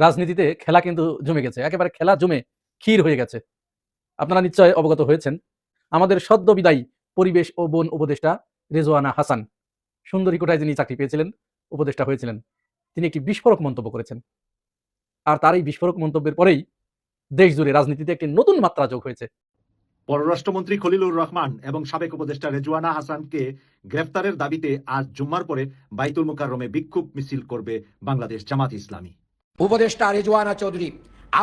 রাজনীতিতে খেলা কিন্তু জমে গেছে, একেবারে খেলা জমে ক্ষীর হয়ে গেছে। আপনারা নিশ্চয় অবগত হয়েছেন, আমাদের সদ্য বিদায়ী পরিবেশ ও বন উপদেষ্টা রেজওয়ানা হাসান, সুন্দরীকোটায় যিনি চাকরি পেয়েছিলেন, উপদেষ্টা হয়েছিলেন, তিনি একটি বিস্ফোরক মন্তব্য করেছেন। আর তার এই বিস্ফোরক মন্তব্যের পরেই দেশ জুড়ে রাজনীতিতে একটি নতুন মাত্রা যোগ হয়েছে। পররাষ্ট্রমন্ত্রী খলিলুর রহমান এবং সাবেক উপদেষ্টা রেজওয়ানা হাসানকে গ্রেফতারের দাবিতে আজ জুম্মার পরে বাইতুল মুকাররমে বিক্ষোভ মিছিল করবে বাংলাদেশ জামাত ইসলামী। উপদেষ্টা রেজওয়ানা চৌধুরী,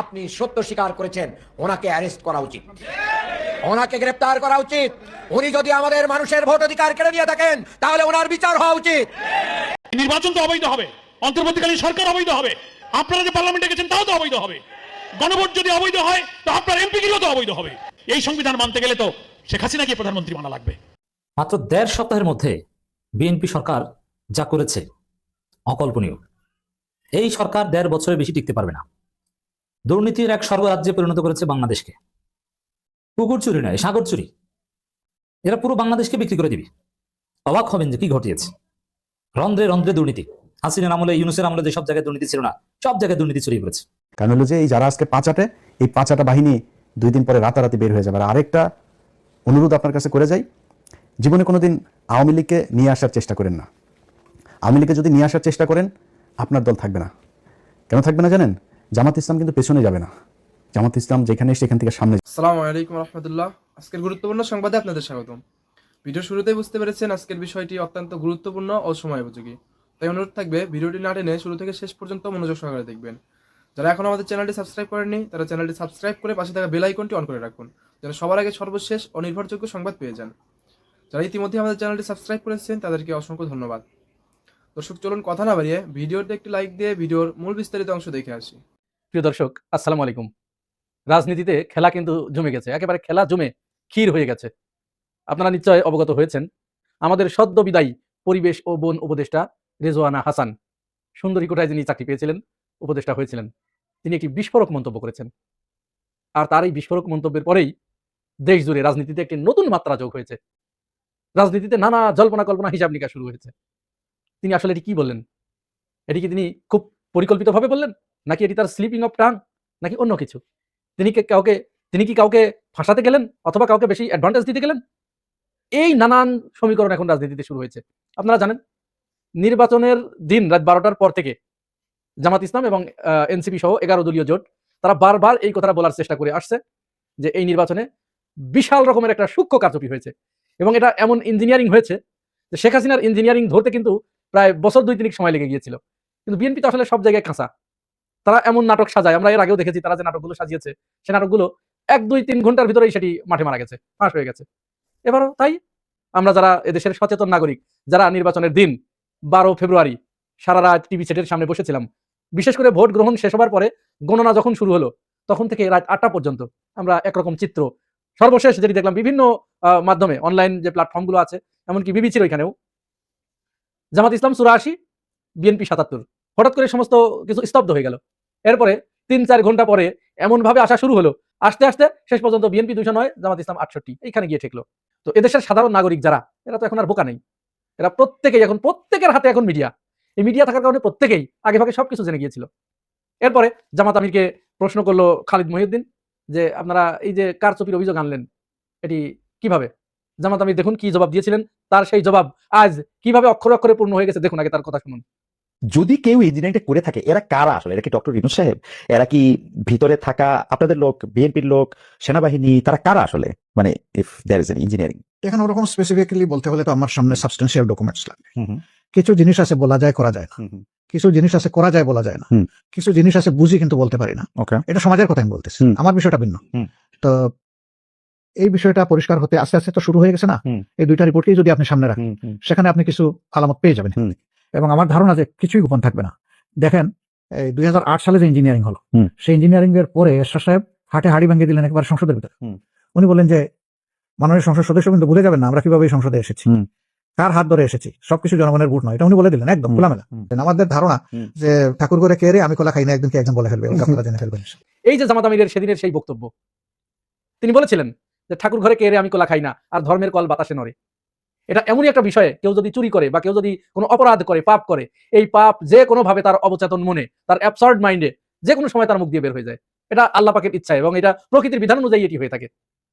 আপনি সত্য স্বীকার করেছেন, ওনাকে অ্যারেস্ট করা উচিত, ওনাকে গ্রেফতার করা উচিত। উনি যদি আমাদের মানুষের ভোট অধিকার কেড়ে নিয়ে থাকেন তাহলে ওনার বিচার হওয়া উচিত। নির্বাচন তো অবৈধ হবে, অন্তর্বর্তীকালীন সরকার অবৈধ হবে, আপনারা যে পার্লামেন্টে গেছেন তাও তো অবৈধ হবে, গণভোট যদি অবৈধ হয় তো আপনার এমপি গুলো তো অবৈধ হবে। এই সংবিধান মানতে গেলে তো শেখ হাসিনাকে প্রধানমন্ত্রী মানা লাগবে। মাত্র ১.৫ সপ্তাহের মধ্যে বিএনপি সরকার যা করেছে অকল্পনীয়। এই সরকার ১.৫ বছরের বেশি টিকতে পারবে না। দুর্নীতির এক স্বর্গরাজ্যে পরিণত করেছে বাংলাদেশকে। পুকুর চুরি নয়, সাগর চুরি। এরা পুরো বাংলাদেশকে বিক্রি করে দিবে। অবাক হবেন যে কি ঘটিয়েছে। রন্ধ্রে রন্ধ্রে দুর্নীতি। হাসিনার আমলে, ইউনূসের আমলে যেসব জায়গায় দুর্নীতি ছিল না, সব জায়গায় দুর্নীতি ছড়িয়ে পড়েছে। কারণ হলো যে এই যারা আজকে পাঁচাটে, এই পাঁচাটা বাহিনী 2 দিন পরে রাতারাতি বের হয়ে যাবে। আর আরেকটা অনুরোধ আপনার কাছে করে যাই, জীবনে কোনোদিন আওয়ামী লীগকে নিয়ে আসার চেষ্টা করেন না। আওয়ামী লীগকে যদি নিয়ে আসার চেষ্টা করেন, আপনার দল থাকবে না। কেন থাকবে না জানেন? জামাত ইসলাম কিন্তু পেছনে যাবে না। জামাত ইসলাম যেখানে সেখান থেকে সামনে। আসসালামু আলাইকুম রহমতুল্লাহ। আজকের গুরুত্বপূর্ণ সংবাদে আপনাদের স্বাগতম। ভিডিও শুরুতেই বুঝতে পেরেছেন আজকের বিষয়টি অত্যন্ত গুরুত্বপূর্ণ ও সময়োপযোগী, তাই অনুরোধ থাকবে ভিডিওটি না টেনে শুরু থেকে শেষ পর্যন্ত মনোযোগ সহকারে দেখবেন। যারা এখন আমাদের চ্যানেলটি সাবস্ক্রাইব করেননি তারা চ্যানেলটি সাবস্ক্রাইব করে পাশে থাকা বেল আইকনটি অন করে রাখুন, যেন সবার আগে সর্বশেষ ও নির্ভরযোগ্য সংবাদ পেয়ে যান। যারা ইতিমধ্যে আমাদের চ্যানেলটি সাবস্ক্রাইব করেছেন তাদেরকে অসংখ্য ধন্যবাদ। দর্শক, চলুন কথা না বাড়িয়ে ভিডিওতে একটি লাইক দিয়ে ভিডিওর মূল বিস্তারিত অংশ দেখে আসি। প্রিয় দর্শক, আসসালামু আলাইকুম। রাজনীতিতে খেলা কিন্তু জমে গেছে, একেবারে খেলা জমে ক্ষীর হয়ে গেছে। আপনারা নিশ্চয় অবগত হয়েছেন, আমাদের সদ্য বিদায়ী পরিবেশ ও বন উপদেষ্টা রেজওয়ানা হাসান, সুন্দরীকোটায় যিনি চাকরি পেয়েছিলেন, উপদেষ্টা হয়েছিলেন, তিনি একটি বিস্ফোরক মন্তব্য করেছেন। আর তার এই বিস্ফোরক মন্তব্যের পরেই দেশ জুড়ে রাজনীতিতে একটি নতুন মাত্রা যোগ হয়েছে। রাজনীতিতে নানা জল্পনা কল্পনা, হিসাব নিকাশ শুরু হয়েছে। তিনি আসলে এটি কি বললেন? এটি কি তিনি খুব পরিকল্পিতভাবে বললেন, নাকি এটি তার স্লিপিং অফ টাং, নাকি অন্য কিছু? তিনি কি কাউকে ফাঁসাতে গেলেন, অথবা কাউকে বেশি অ্যাডভান্টেজ দিতে গেলেন? এই নানান সমীকরণ এখন রাজনীতিতে শুরু হয়েছে। আপনারা জানেন, নির্বাচনের দিন রাত 12টার পর থেকে জামাত ইসলাম এবং এনসিপি সহ 11 দলীয় জোট, তারা বারবার এই কথাটা বলার চেষ্টা করে আসছে যে এই নির্বাচনে বিশাল রকমের একটা সূক্ষ্ম কারচুপি হয়েছে, এবং এটা এমন ইঞ্জিনিয়ারিং হয়েছে যে শেখ হাসিনার ইঞ্জিনিয়ারিং ধরতে কিন্তু প্রায় বছর 2-3 সময় লেগে গিয়েছিল। কিন্তু বিএনপি তো আসলে সব জায়গায় কাঁচা। তারা এমন নাটক সাজায়, আমরা এর আগেও দেখেছি, তারা যে নাটকগুলো সাজিয়েছে সে নাটকগুলো 1-2-3 ঘন্টার ভিতরেই সেটি মাঠে মারা গেছে, ফাঁস হয়ে গেছে। এবারও তাই। আমরা যারা এদেশের সচেতন নাগরিক, যারা নির্বাচনের দিন 12 ফেব্রুয়ারি সারা রাত টিভি সেটের সামনে বসেছিলাম, বিশেষ করে ভোট গ্রহণ শেষ হবার পরে গণনা যখন শুরু হলো, তখন থেকে রাত 8টা পর্যন্ত আমরা একরকম চিত্র, সর্বশেষ যেটি দেখলাম বিভিন্ন মাধ্যমে, অনলাইন যে প্ল্যাটফর্মগুলো আছে, এমনকি বিবিসির ওইখানেও, জামাত ইসলাম 84, বিএনপি 77। হঠাৎ করে সমস্ত কিছু স্তব্ধ হয়ে গেল। এরপরে 3-4 ঘন্টা পরে এমন ভাবে আসা শুরু হলো, আস্তে আস্তে শেষ পর্যন্ত বিএনপি 209, জামাত ইসলাম 68, এইখানে গিয়ে ঠেকলো। তো এদেশের সাধারণ নাগরিক যারা, এরা তো এখন আর বোকা নেই। এরা প্রত্যেকেই এখন, প্রত্যেকের হাতে এখন মিডিয়া। এই মিডিয়া থাকার কারণে প্রত্যেকেই আগে ভাগে সবকিছু জেনে গিয়েছিল। এরপরে জামাত আমিরকে প্রশ্ন করলো খালিদ মহিউদ্দিন যে আপনারা এই যে কারচুপির অভিযোগ আনলেন, এটি কিভাবে? জামাত আমির দেখুন কি জবাব দিয়েছিলেন, তার সেই জবাব আজ কিভাবে অক্ষরে অক্ষরে পূর্ণ হয়ে গেছে, দেখুন আগে তার কথা শুনুন। যদি কেউ ইঞ্জিনিয়ারিংটা করে থাকে, এরা কারা আসলে? এরা কি ডক্টর ইউনূস সাহেব? এরা কি ভিতরে থাকা আপনাদের লোক, বিএনপির লোক, সেনাবাহিনী? তারা কারা আসলে? মানে if there is an engineering. এখানে ওরকম স্পেসিফিক্যালি বলতে হলে তো আমার সামনে সাবস্টেন্সিয়াল ডকুমেন্টস লাগবে। কিছু জিনিস আছে বলা যায়, করা যায় না। কিছু জিনিস আছে করা যায়, বলা যায় না। কিছু জিনিস আছে বুঝি কিন্তু বলতে পারি না। এটা সমাজের কথা আমি বলতেছি, আমার বিষয়টা ভিন্ন। তো এই বিষয়টা পরিষ্কার হতে আস্তে আস্তে তো শুরু হয়ে গেছে না? এই 2টা রিপোর্টকেই যদি আপনি সামনে রাখেন, সেখানে আপনি কিছু আলামত পেয়ে যাবেন। এবং আমার ধারণা যে কিছুই গোপন থাকবে না। দেখেন, এই 2008 সালে যে ইঞ্জিনিয়ারিং হলো, সেই ইঞ্জিনিয়ারিং এর পরে এরশাদ সাহেব হাটে হাড়ি ভাঙিয়ে দিলেন একবার সংসদের ভিতরে। উনি বলেন যে মাননীয় সংসদ সদস্য কিন্তু ভুলে যাবেন না আমরা কিভাবে এই সংসদে এসেছি, কার হাত ধরে এসেছি, সবকিছু জনগণের ভোট নয়, এটা উনি বলে দিলেন একদম খোলামেলা। আমাদের ধারণা যে ঠাকুর করে কে রে আমি কলা খাই না, একদিন কে একজন বলে ফেলবে, আপনারা জেনে ফেলবেন। এই যে জামাত আমিরের সেদিনের সেই বক্তব্য, তিনি বলেছিলেন যে ঠাকুর ঘরে কে রে আমি কলা খাই না, আর ধর্মের কল বাতাসে নড়ে। এটা এমনই একটা বিষয়ে, কেউ যদি চুরি করে বা কেউ যদি কোনো অপরাধ করে, পাপ করে, এই পাপ যে কোনো ভাবে তার অবচেতন মনে, তার অ্যাবসার্ড মাইন্ডে যে কোনো সময় তার মুখ দিয়ে বের হয়ে যায়। এটা আল্লাহ পাকের ইচ্ছা এবং এটা প্রকৃতির বিধান অনুযায়ী এটি হয়ে থাকে।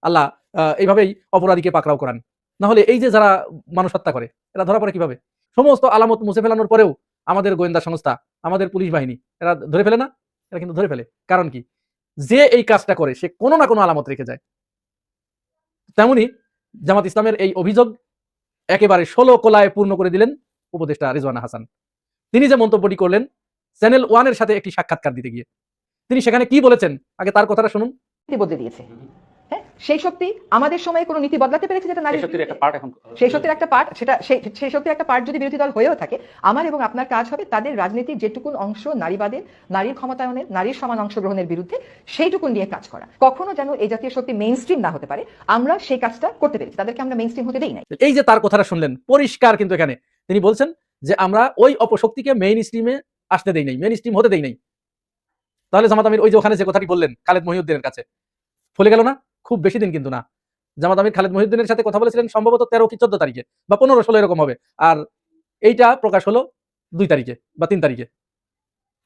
আল্লাহ এইভাবেই অপরাধীকে পাকড়াও করান। না হলে এই যে যারা মানুষ হত্যা করে এরা ধরা পড়ে কিভাবে? সমস্ত আলামত মুছে ফেলানোর পরেও আমাদের গোয়েন্দা সংস্থা, আমাদের পুলিশ বাহিনী এরা ধরে ফেলে না? এরা কিন্তু ধরে ফেলে। কারণ কি? যে এই কাজটা করে সে কোনো না কোনো আলামত রেখে যায়। তেমনি জামাত ইসলামের এই অভিযোগ একেবারে ১৬ কলায় পূর্ণ করে দিলেন উপদেষ্টা রেজওয়ানা হাসান। তিনি যে মন্তব্যটি করলেন চ্যানেল 1 এর সাথে একটি সাক্ষাৎকার দিতে গিয়ে, তিনি সেখানে কি বলেছেন আগে তার কথাটা শুনুন। নীতি বদলে দিয়েছে। হ্যাঁ, সেই শক্তি আমাদের সময়ে কোনো নীতি বদলাতে পেরেছে যেটা নারী শক্তির একটা পার্ট, এখন সেই শক্তির একটা পার্ট, সেটা সেই শক্তির একটা পার্ট যদি বিরোধী দল হয়েও থাকে, আমার এবং আপনার কাজ হবে তাদের রাজনীতির যেটুকুন অংশ নারীবাদের, নারীর ক্ষমতায়নের, নারীর সমান অংশগ্রহণের বিরুদ্ধে সেইটুকুন নিয়ে কাজ করা। কখনো যেন এই জাতীয় শক্তি মেইন স্ট্রিম না হতে পারে, আমরা সেই কাজটা করতে পেরেছি, তাদেরকে আমরা মেইন স্ট্রিম হতে দেই নাই। এই যে তার কথাটা শুনলেন পরিষ্কার, কিন্তু এখানে তিনি বলছেন যে আমরা ওই অপশক্তিকে মেইন স্ট্রিমে আসতে দেই নাই, মেইন স্ট্রিম হতে দেই নাই। তাহলে জামাত আমির ওই যে ওখানে যে কথাটি বললেন খালেদ মহিউদ্দিনের কাছে, ফলে গেল না? খুব বেশি দিন কিন্তু না। জামাত আমির খালেদ মহিউদ্দিনের সাথে কথা বলেছিলেন সম্ভবত ১৩ কি ১৪ তারিখে বা ১৫-১৬ এরকম হবে, আর এইটা প্রকাশ হলো ২ তারিখে বা ৩ তারিখে।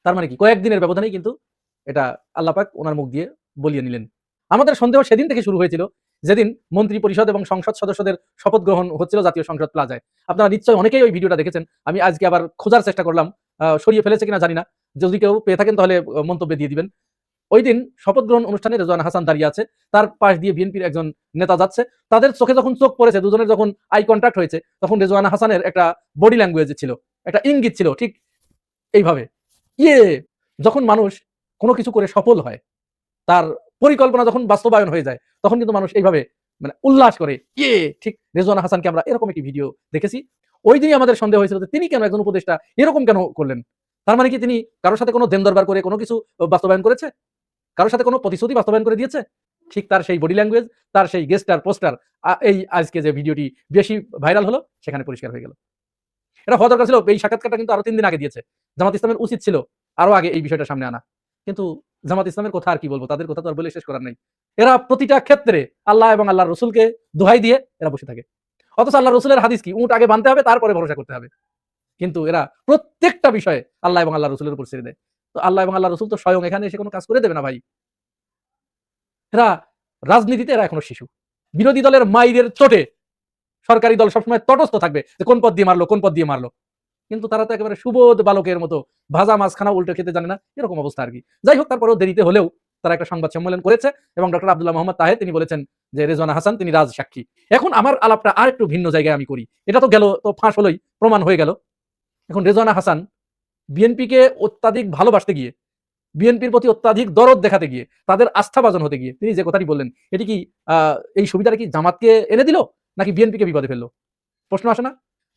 তার মানে কি কয়েকদিনের ব্যবধানেই কিন্তু এটা আল্লাহ পাক ওনার মুখ দিয়ে বলিয়ে নিলেন। আমাদের সন্দেহ সেদিন থেকে শুরু হয়েছিল যেদিন মন্ত্রী পরিষদ এবং সংসদ সদস্যদের শপথ গ্রহণ হচ্ছিল জাতীয় সংসদ প্লাজায়। আপনারা নিশ্চয়ই অনেকেই ওই ভিডিওটা দেখেছেন। আমি আজকে আবার খোঁজার চেষ্টা করলাম, সরিয়ে ফেলেছে কিনা জানি না। যদি কেউ পেয়ে থাকেন তাহলে মন্তব্যে দিয়ে দিবেন। ওই দিন শপথ গ্রহণ অনুষ্ঠানে রেজওয়ানা হাসান দাঁড়িয়ে আছে, তার পাশ দিয়ে বিএনপির একজন নেতা যাচ্ছে। তাদের চোখে যখন চোখ পড়েছে, দুজনের যখন আই কন্ট্যাক্ট হয়েছে, তখন রেজওয়ানা হাসানের একটা বডি ল্যাঙ্গুয়েজ ছিল, একটা ইঙ্গিত ছিল ঠিক এইভাবে। যখন মানুষ কোনো কিছু করে সফল হয়, তার পরিকল্পনা যখন বাস্তবায়ন হয়ে যায়, তখন কিন্তু মানুষ এইভাবে মানে উল্লাস করে। ঠিক রেজওয়ানা হাসানকে আমরা এরকম একটি ভিডিও দেখেছি। ওই দিনই আমাদের সন্দেহ হয়েছিল যে তিনি কেন একজন উপদেষ্টা এরকম কেন করলেন। তার মানে কি তিনি কারোর সাথে কোনো দেন দরবার করে কোনো কিছু বাস্তবায়ন করেছে? কারোর সাথে কোনো প্রতিশ্রুতি বাস্তবায়ন করে দিয়েছে? ঠিক তার সেই বডি ল্যাঙ্গুয়েজ, তার সেই গেস্টার পোস্টার, এই আজকে যে ভিডিওটি বেশি ভাইরাল হলো সেখানে পরিষ্কার হয়ে গেল। এটা হওয়া দরকার ছিল। এই সাক্ষাৎকারটা কিন্তু আরো 3 দিন আগে দিয়েছে। জামাত ইসলামের উচিত ছিল আরো আগে এই বিষয়টা সামনে আনা। কিন্তু জামাত ইসলামের কথা আর কি বলবো, তাদের কথা তো আর বলে শেষ করার নেই। এরা প্রতিটা ক্ষেত্রে আল্লাহ এবং আল্লাহর রসুলকে দোহাই দিয়ে এরা বসে থাকে। অথচ আল্লাহ রসুলের হাদিস কি? উট আগে বানতে হবে, তারপরে ভরসা করতে হবে। কিন্তু এরা প্রত্যেকটা বিষয়ে আল্লাহ এবং আল্লাহ রসুলের উপর ছেড়ে দেয়। তো আল্লাহ এবং আল্লাহ রসুল তো স্বয়ং এখানে এসে কোনো কাজ করে দেবে না ভাই। এরা রাজনীতিতে এরা এখনো শিশু। বিরোধী দলের মাইরের চোটে সরকারি দল সবসময় তটস্থ থাকবে যে কোন পদ দিয়ে মারলো, কোন পদ দিয়ে মারলো। কিন্তু তারা তো একেবারে সুবোধ বালকের মতো ভাজা মাছখানা উল্টে খেতে জানে না, এরকম অবস্থা আর কি। যাই হোক, তারপরেও দেরিতে হলেও তারা একটা সংবাদ সম্মেলন করেছে এবং ডক্টর আব্দুল্লাহ মোহাম্মদ তাহের তিনি বলেছেন যে রেজওয়ানা হাসান তিনি রাজ সাক্ষী। এখন আমার আলাপটা আর একটু ভিন্ন জায়গায় আমি করি। এটা তো গেল, তো ফাঁস হলোই, প্রমাণ হয়ে গেল। এখন রেজওয়ানা হাসান বিএনপিকে অত্যাধিক ভালোবাসতে গিয়ে, বিএনপির প্রতি অত্যাধিক দরদ দেখাতে গিয়ে, তাদের আস্থাভাজন হতে গিয়ে তিনি যে কথাটি বললেন, এটি কি এই সুবিধাটা কি জামাতকে এনে দিল নাকি বিএনপিকে বিপদে ফেললো? প্রশ্ন আসে না?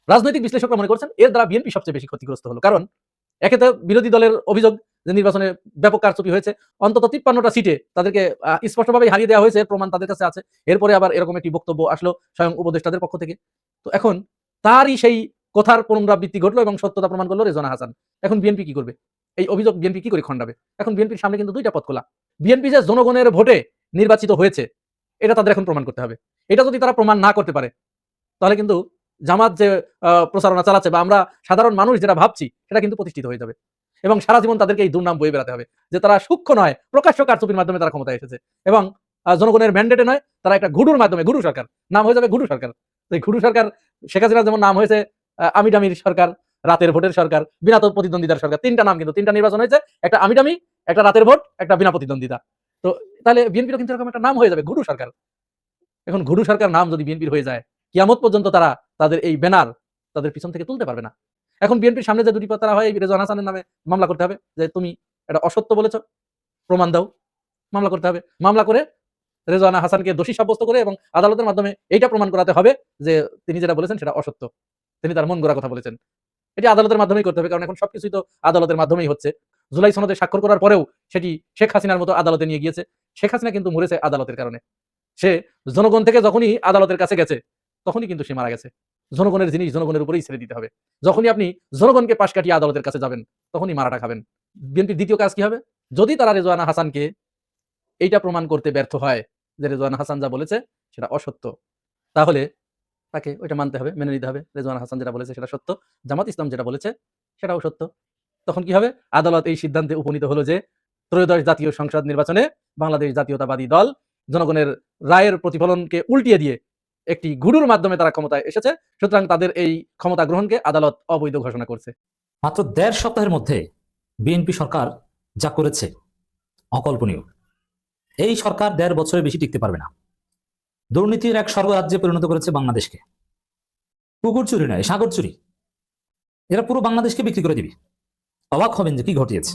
রাজনৈতিক বিশ্লেষকরা মনে করছেন এর দ্বারা বিএনপি সবচেয়ে বেশি ক্ষতিগ্রস্ত হলো। কারণ একে তো বিরোধী দলের অভিযোগ যে নির্বাচনে ব্যাপক কারচুপি হয়েছে, অন্তত 53টা সিটে তাদেরকে স্পষ্টভাবে হারিয়ে দেওয়া হয়েছে, প্রমাণ তাদের কাছে আছে। এরপরে আবার এরকম একটি বক্তব্য আসলো স্বয়ং উপদেষ্টাদের পক্ষ থেকে। তো এখন তারই সেই কথার পুনরাবৃত্তি ঘটলো এবং সত্যতা প্রমাণ করলো রেজওয়ানা হাসান। এখন বিএনপি কি করবে? এই অভিযোগ বিএনপি কি করে খণ্ডাবে? এখন বিএনপির সামনে কিন্তু 2টা পথ খোলা। বিএনপি যে জনগণের ভোটে নির্বাচিত হয়েছে এটা তাদের এখন প্রমাণ করতে হবে। এটা যদি তারা প্রমাণ না করতে পারে তাহলে কিন্তু জামাত যে প্রচারণা চালাচ্ছে বা আমরা সাধারণ মানুষ যেটা ভাবছি সেটা কিন্তু প্রতিষ্ঠিত হয়ে যাবে এবং সারা জীবন তাদেরকে এই দুর্নাম বয়ে বেড়াতে হবে যে তারা সূক্ষ্ম নয়, প্রকাশ্য কারচুপির মাধ্যমে তারা ক্ষমতায় এসেছে এবং জনগণের ম্যান্ডেটে নয়, তারা একটা ঘুডুর মাধ্যমে, ঘুডু সরকার নাম হয়ে যাবে, ঘুডু সরকার। এই ঘুডু সরকার শেখ হাসিনার যেমন নাম হয়েছে আমিডামির সরকার, রাতের ভোটের সরকার, বিনা প্রতিদ্বন্দ্বিতার সরকার। 3টা নাম, কিন্তু 3টা নির্বাচন হয়েছে, একটা আমিডামি, একটা রাতের ভোট, একটা বিনা প্রতিদ্বন্দ্বিতা। তো তাহলে বিএনপিরও কিন্তু এরকম একটা নাম হয়ে যাবে, ঘুডু সরকার। এখন ঘুডু সরকার নাম যদি বিএনপির হয়ে যায়, কিয়ামত পর্যন্ত তারা তাদের এই ব্যানার তাদের পিছন থেকে তুলতে পারবে না। এখন বিএনপির সামনে যে 2টি পথ তারা হয়, রেজওয়ানা হাসানের নামে মামলা করতে হবে যে তুমি এটা অসত্য বলেছ, প্রমাণ দাও। মামলা করতে হবে, মামলা করে রেজওয়ানা হাসানকে দোষী সাব্যস্ত করে এবং আদালতের মাধ্যমে এইটা প্রমাণ করাতে হবে যে তিনি যেটা বলেছেন সেটা অসত্য, তিনি তার মন গড়া কথা বলেছেন। এটি আদালতের মাধ্যমেই করতে হবে, কারণ এখন সবকিছুই তো আদালতের মাধ্যমেই হচ্ছে। জুলাই সনদে স্বাক্ষর করার পরেও সেটি শেখ হাসিনার মতো আদালতে নিয়ে গিয়েছে। শেখ হাসিনা কিন্তু মরেছে আদালতের কারণে। সে জনগণ থেকে যখনই আদালতের কাছে গেছে তখনই কিন্তু সে মারা গেছে। জনগণের জিনিস জনগণের উপরেই ছেড়ে দিতে হবে। যখনই আপনি জনগণকে পাশ কাটিয়ে আদালতের কাছে যাবেন তখনই মারাটা খাবেন। বিএনপির দ্বিতীয় কাজ কি হবে? যদি তারা রেজওয়ানা হাসানকে এইটা প্রমাণ করতে ব্যর্থ হয় যে রেজওয়ানা হাসান যা বলেছে সেটা অসত্য, তাহলে তাকে ওইটা মানতে হবে, মেনে নিতে হবে। রেজওয়ানা হাসান যেটা বলেছে সেটা সত্য, জামাত ইসলাম যেটা বলেছে সেটাও সত্য। তখন কি হবে? আদালত এই সিদ্ধান্তে উপনীত হলো যে ত্রয়োদশ জাতীয় সংসদ নির্বাচনে বাংলাদেশ জাতীয়তাবাদী দল জনগণের রায়ের প্রতিফলনকে উল্টিয়ে দিয়ে একটি গুডুর মাধ্যমে তারা ক্ষমতায় এসেছে। সুতরাং তাদের এই ক্ষমতা গ্রহণকে আদালত অবৈধ ঘোষণা করছে। মাত্র ১.৫ সপ্তাহের মধ্যে বিএনপি সরকার যা করেছে অকল্পনীয়। এই সরকার ১.৫ বছরের বেশি টিকতে পারবে না। দুর্নীতির এক স্বর্গরাজ্যে পরিণত করেছে বাংলাদেশকে। পুকুর চুরি নয়, সাগর চুরি। এরা পুরো বাংলাদেশকে বিক্রি করে দিবে। অবাক হবেন যে কি ঘটিয়েছে।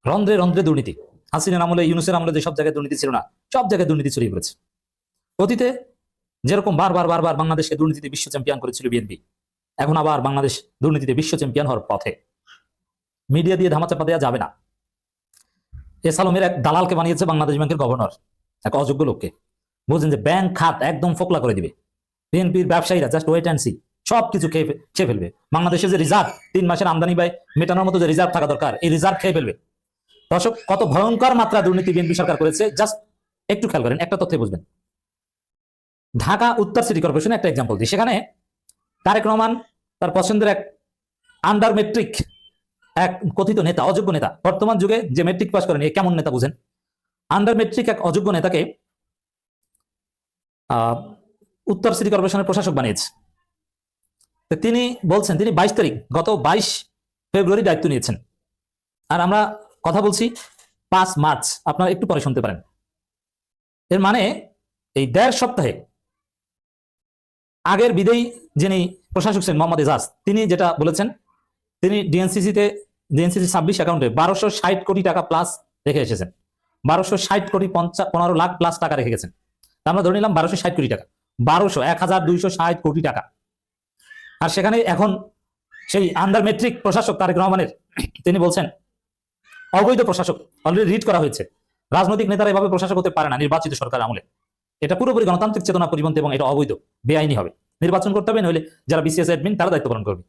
রন্ধ্রে রন্ধ্রে দুর্নীতি। হাসিনার আমলে, ইউনূসের আমলে যেসব জায়গায় দুর্নীতি ছিল না, সব জায়গায় দুর্নীতি ছড়িয়ে পড়েছে। অতীতে যেরকম বারবার বাংলাদেশকে দুর্নীতিতে বিশ্ব চ্যাম্পিয়ন করেছিল বিএনপি, এখন আবার বাংলাদেশ দুর্নীতিতে বিশ্ব চ্যাম্পিয়ন হওয়ার পথে। মিডিয়া দিয়ে ধামাচাপা দেওয়া যাবে না। এস আলমের এক দালালকে বানিয়েছে বাংলাদেশ ব্যাংকের গভর্নর, এক অযোগ্য লোককে। বুঝলেন যে ব্যাংক খাত একদম ফোকলা করে দিবে। বিএনপির ব্যবসায়ীরা জাস্ট ওয়েট অ্যান্ড সি, সবকিছু খেয়ে ফেলবে। বাংলাদেশের যে রিজার্ভ, 3 মাসের আমদানি ব্যয় মেটানোর মতো যে রিজার্ভ থাকা দরকার, এই রিজার্ভ খেয়ে ফেলবে। দর্শক, কত ভয়ঙ্কর মাত্রা দুর্নীতি বিএনপি সরকার করেছে জাস্ট একটু খেয়াল করেন, একটা তথ্যে বুঝবেন। ঢাকা উত্তর সিটি কর্পোরেশনে একটা এক্সাম্পল দিই। সেখানে তারেক রহমান তার পছন্দের এক আন্ডার মেট্রিক এক কথিত নেতা, অযোগ্য নেতা, বর্তমান যুগে যে মেট্রিক পাস করেন, এ কেমন নেতা বুঝেন? আন্ডার মেট্রিক এক অযোগ্য নেতাকে উত্তর সিটি কর্পোরেশনের প্রশাসক বানিয়েছে। তিনি বলছেন তিনি 22 তারিখ, গত 22 ফেব্রুয়ারি দায়িত্ব নিয়েছেন। আর আমরা কথা বলছি 5 মার্চ, আপনারা একটু পরে শুনতে পারেন। এর মানে এই 1.5 সপ্তাহে আগের বিদেয়ী যিনি প্রশাসক ছিলেন মোহাম্মদ এজাজ, তিনি যেটা বলেছেন, তিনি ডিএনসিসি 26 অ্যাকাউন্টে 1260 কোটি টাকা প্লাস রেখে এসেছেন। 1260 কোটি 15 লাখ প্লাস টাকা রেখে গেছেন। আমরা ধরে নিলাম 1260 কোটি টাকা, 1260 কোটি টাকা। আর সেখানে এখন সেই আন্ডার মেট্রিক প্রশাসক তারেক রহমানের, তিনি বলছেন অবৈধ প্রশাসক, অলরেডি রিড করা হয়েছে। রাজনৈতিক নেতারা এভাবে প্রশাসক হতে পারে না নির্বাচিত সরকার আমলে। এটা পুরোপুরি গণতান্ত্রিক চেতনা পরিপন্থী এবং এটা অবৈধ, বেআইনি হবে। নির্বাচন করতে হবে, নইলে যারা বিসিএস অ্যাডমিন তারা দায়িত্ব পালন করবে।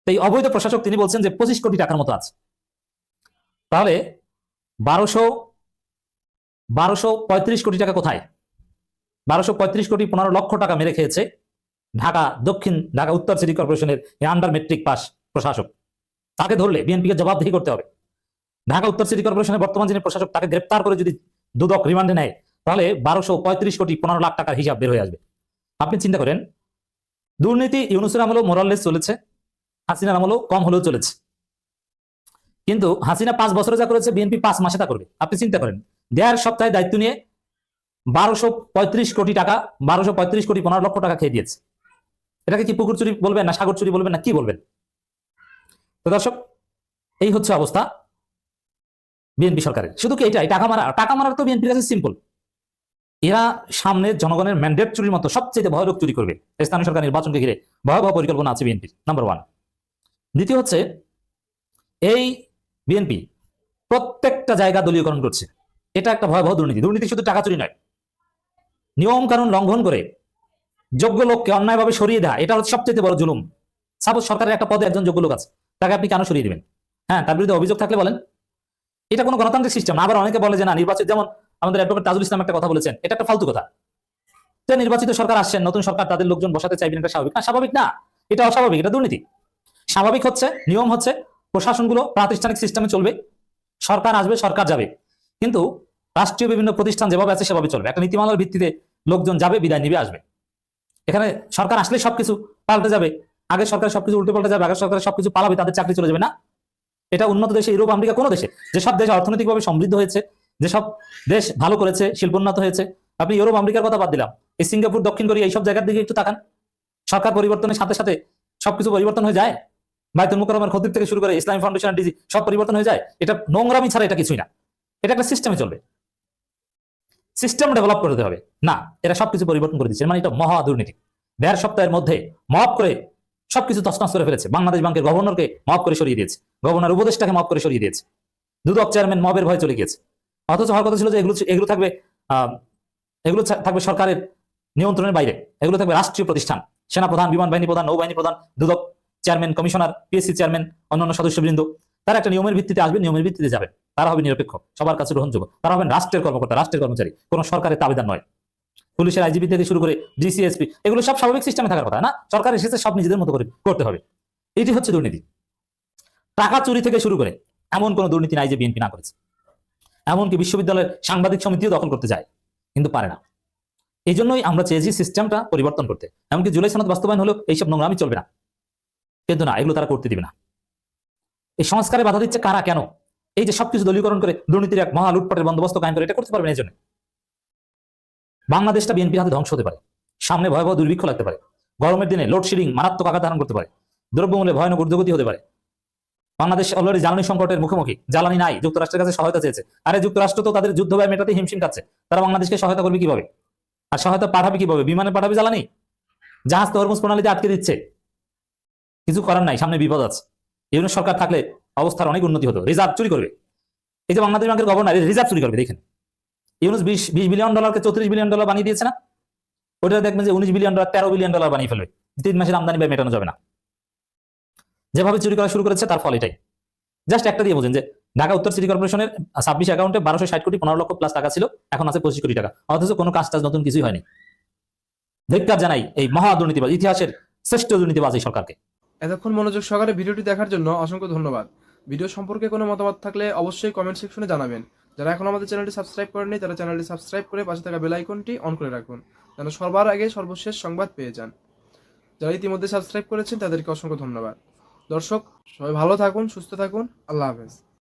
এই অবৈধ প্রশাসক তিনি বলছেন যে 25 কোটি টাকার মতো আছে। তাহলে 1235 কোটি টাকা কোথায়? 1235 কোটি 15 লক্ষ টাকা মেরে খেয়েছে ঢাকা উত্তর সিটি কর্পোরেশনের আন্ডার মেট্রিক পাস প্রশাসক। তাকে ধরলে বিএনপিকে জবাবদিহি করতে হবে। ঢাকা উত্তর সিটি কর্পোরেশনের বর্তমান যিনি প্রশাসক, তাকে গ্রেপ্তার করে যদি দুদক রিমান্ডে নেয়, তাহলে 1235 কোটি 15 লাখ টাকার হিসাব বের হয়ে আসবে। আপনি চিন্তা করেন, দুর্নীতি ইউনূসের আমলেও মোরাললেস চলেছে, হাসিনার আমলেও কম হলেও চলেছে। কিন্তু হাসিনা 5 বছরে যা করেছে, বিএনপি 5 মাসে তা করবে। আপনি চিন্তা করেন, 1.5 সপ্তাহে দায়িত্ব নিয়ে 1235 কোটি টাকা, 1235 কোটি 15 লক্ষ টাকা খেয়ে দিয়েছে। এটাকে কি পুকুর চুরি বলবেন, না সাগর চুরি বলবেন, না কি বলবেন? তো দর্শক, এই হচ্ছে অবস্থা বিএনপি সরকারের। শুধু কি এটাই টাকা মারার তো বিএনপির কাছে সিম্পল। এরা সামনে জনগণের ম্যান্ডেট চুরির মতো সবচেয়ে ভয়ানক চুরি করবে। স্থানীয় সরকার নির্বাচনকে ঘিরে ভয়াবহ পরিকল্পনা আছে বিএনপির, নাম্বার 1। দ্বিতীয় হচ্ছে, এই বিএনপি প্রত্যেকটা জায়গা দলীয়করণ করছে। এটা একটা ভয়াবহ দুর্নীতি। দুর্নীতি শুধু টাকা চুরি নয়, নিয়ম কানুন লঙ্ঘন করে যোগ্য লোককে অন্যায়ভাবে সরিয়ে দেয়, এটা হচ্ছে সবচেয়ে বড় জুলুম। সাপোজ সরকারের একটা পদে একজন যোগ্য লোক আছে, তাকে আপনি কেন সরিয়ে দিবেন? হ্যাঁ, তার বিরুদ্ধে অভিযোগ থাকলে বলেন। এটা কোনো গণতান্ত্রিক সিস্টেম না। আবার অনেকে বলে যে না, নির্বাচিত, যেমন আমাদের অ্যাডভোকেট তাজুল ইসলাম একটা কথা বলেছেন, এটা একটা ফালতু কথা। যে নির্বাচিত সরকার আসছেন, নতুন সরকার, তাদের লোকজন বসাতে চাইবেন, এটা স্বাভাবিক না? স্বাভাবিক না, এটা অস্বাভাবিক, এটা দুর্নীতি। স্বাভাবিক হচ্ছে, নিয়ম হচ্ছে, প্রশাসনগুলো প্রাতিষ্ঠানিক সিস্টেমে চলবে, সরকার আসবে, সরকার যাবে, কিন্তু রাষ্ট্রীয় বিভিন্ন প্রতিষ্ঠান যেভাবে আছে সেভাবে চলবে। একটা নীতিমালার ভিত্তিতে লোকজন যাবে, বিদায় নিবে, আসবে। এখানে সরকার আসলে সবকিছু পাল্টে যাবে, আগের সরকার সবকিছু উল্টে পাল্টে যাবে, আগের সরকার সবকিছু পালাবে, তাদের চাকরি চলে যাবে না। এটা উন্নত দেশে, ইউরোপ, আমেরিকা, কোনো দেশে, যেসব দেশ অর্থনৈতিকভাবে সমৃদ্ধ হয়েছে, যেসব দেশ ভালো করেছে, শিল্পোন্নত হয়েছে, আপনি ইউরোপ আমেরিকার কথা বাদ দিলাম, এই সিঙ্গাপুর, দক্ষিণ কোরিয়া, এইসব জায়গার দিকে একটু তাকান। সরকার পরিবর্তনের সাথে সাথে সবকিছু পরিবর্তন হয়ে যায়। বায়তুল মুকাররমের খতিব থেকে শুরু করে ইসলামী ফাউন্ডেশন, ডিজি, সব পরিবর্তন হয়ে যায়। এটা নোংরামি ছাড়া এটা কিছুই না। এটা একটা সিস্টেমে চলবে, সিস্টেম ডেভেলপ করতে হবে না। এরা সবকিছু পরিবর্তন করে দিচ্ছে, মানে এটা মহা দুর্নীতি। 1.5 সপ্তাহের মধ্যে মপ করে সবকিছু তছনছ করে ফেলেছে। বাংলাদেশ ব্যাংকের গভর্নরকে মপ করে সরিয়ে দিয়েছে, গভর্নর উপদেষ্টাকে মপ করে সরিয়ে দিয়েছে, দুদক চেয়ারম্যান মবের ভয়ে চলে গিয়েছে। অথচ হওয়ার কথা ছিল যে এগুলো থাকবে সরকারের নিয়ন্ত্রণের বাইরে, এগুলো থাকবে রাষ্ট্রীয় প্রতিষ্ঠান, সেনাপ্রধান, বিমান বাহিনী প্রধান, নৌবাহিনী প্রধান, দুদক চেয়ারম্যান, কমিশনার, পিএসসি চেয়ারম্যান, অন্যান্য সদস্যবৃন্দ, তারা একটা নিয়মের ভিত্তিতে আসবে, নিয়মের ভিত্তিতে যাবে। তারা হবে নিরপেক্ষ, সবার কাছে গ্রহণযোগ্য, তারা হবেন রাষ্ট্রের কর্মকর্তা, রাষ্ট্রের কর্মচারী, কোনো সরকারের তাবেদার নয়। পুলিশের আইজিপি থেকে শুরু করে ডিসিএসপি, এগুলো সব স্বাভাবিক সিস্টেমে থাকার কথা না। সরকার এসেছে, সব নিজেদের মতো করে করতে হবে। এটি হচ্ছে দুর্নীতি। টাকা চুরি থেকে শুরু করে এমন কোনো দুর্নীতি নাই যে বিএনপি না করেছে। এমনকি বিশ্ববিদ্যালয়ের সাংবাদিক সমিতিও দখল করতে যায়, কিন্তু পারে না। এই জন্যই আমরা চেয়েছি সিস্টেমটা পরিবর্তন করতে। এমনকি জুলাই সনদ বাস্তবায়ন হলেও এইসব নোংরামি চলবে না, কিন্তু না, এগুলো তারা করতে দিবে না। এই সংস্কারে বাধা দিচ্ছে কারা, কেন? এই যে সবকিছু দলীয়করণ করে দুর্নীতির এক মহা লুটপাটের বন্দোবস্ত কায়েম করে, এটা করতে পারবেন। এই জন্য বাংলাদেশটা বিএনপির হাতে ধ্বংস হতে পারে, সামনে ভয়াবহ দুর্ভিক্ষ লাগতে পারে, গরমের দিনে লোডশেডিং মারাত্মক আঘাত ধারণ করতে পারে, দ্রব্যমূল্যে ভয়ানক ঊর্ধ্বগতি হতে পারে। বাংলাদেশ অলরেডি জ্বালানি সংকটের মুখোমুখি, জ্বালানি নাই, যুক্তরাষ্ট্রের কাছে সহায়তা চেয়েছে। আরে যুক্তরাষ্ট্র তো তাদের যুদ্ধ ব্যয় মেটাতে হিমশিম খাচ্ছে, তারা বাংলাদেশকে সহায়তা করবে কিভাবে? আর সহায়তা পাঠাবে কিভাবে? বিমানে পাঠাবে জ্বালানি? জাহাজ তো হরমুজ প্রণালীতে আটকে দিচ্ছে। কিছু করার নাই, সামনে বিপদ আছে। এই জন্য সরকার থাকলে অবস্থার অনেক উন্নতি হতো। রিজার্ভ চুরি করবে, এই যে বাংলাদেশ ব্যাংকের গভর্নর রিজার্ভ চুরি করবে। দেখেন ইউনুস 20 বিলিয়ন ডলারকে 34 বিলিয়ন ডলার বানিয়ে দিয়েছে না? ওটা দেখবেন যে 19 বিলিয়ন ডলার 13 বিলিয়ন ডলার বানিয়ে ফেলবে। 3 মাসের আমদানি ব্যয় মেটানো যাবে না। যেভাবে চুরি করা শুরু করেছে তার ফল এটাই। জাস্ট একটা দিয়ে বোঝেন যে ঢাকা উত্তর সিটি কর্পোরেশনের 26 অ্যাকাউন্টে 1260 কোটি 15 লক্ষ প্লাস টাকা ছিল, এখন আছে 25 কোটি টাকা, অথচ কোনো কাজ নতুন কিছুই হয়নি। ধিক্কার জানাই এই মহা দুর্নীতিবাজ, ইতিহাসের শ্রেষ্ঠ দুর্নীতিবাজ এই সরকারকে। এতক্ষণ মনোযোগ সহকারে ভিডিওটি দেখার জন্য অসংখ্য ধন্যবাদ। ভিডিও সম্পর্কে কোনো মতামত থাকলে অবশ্যই কমেন্ট সেকশনে জানাবেন। যারা এখন আমাদের চ্যানেলটি সাবস্ক্রাইব করেননি তারা চ্যানেলটি সাবস্ক্রাইব করে পাশে থাকা বেল আইকনটি অন করে রাখুন, যেন সবার আগে সর্বশেষ সংবাদ পেয়ে যান। যারা ইতিমধ্যে সাবস্ক্রাইব করেছেন তাদেরকে অসংখ্য ধন্যবাদ। দর্শক সবাই ভালো থাকুন, সুস্থ থাকুন, আল্লাহ হাফেজ।